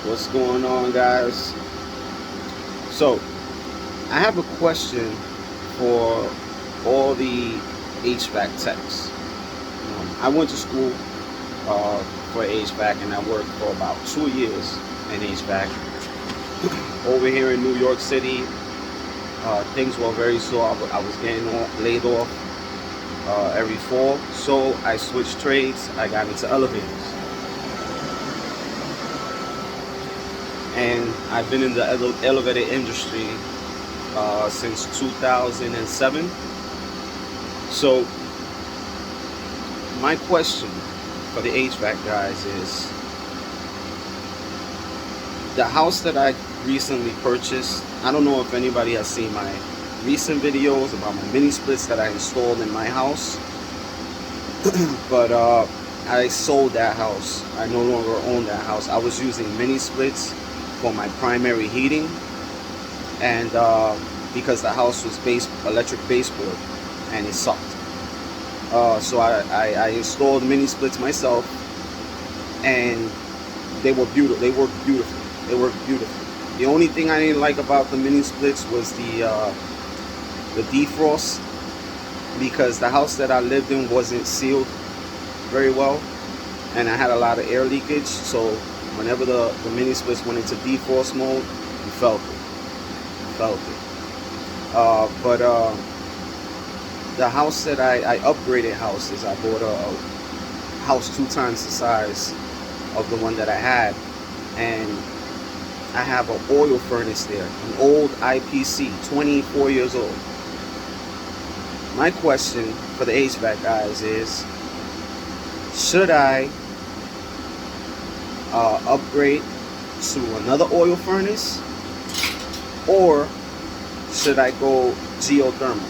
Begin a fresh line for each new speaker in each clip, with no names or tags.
What's going on, guys? So I have a question for all the HVAC techs. I went to school for HVAC, and I worked for about 2 years in HVAC. Over here in New York City, things were very slow. I was getting laid off every fall, so I switched trades. I got into elevators, and I've been in the elevator industry since 2007. So my question for the HVAC guys is, the house that I recently purchased, I don't know if anybody has seen my recent videos about my mini splits that I installed in my house, but I sold that house. I no longer own that house. I was using mini splits for my primary heating, and because the house was electric baseboard, and it sucked. So I installed mini splits myself, and they were beautiful. They worked beautifully. They worked beautifully. The only thing I didn't like about the mini splits was the defrost, because the house that I lived in wasn't sealed very well, and I had a lot of air leakage. So whenever the mini splits went into defrost mode, you felt it. You felt it. But the house that I upgraded houses. I bought a house 2 times the size of the one that I had, and I have an oil furnace there, an old IPC, 24 years old. My question for the HVAC guys is, should I upgrade to another oil furnace, or should I go geothermal?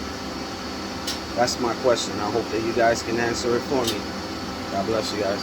That's my question. I hope that you guys can answer it for me. God bless you guys.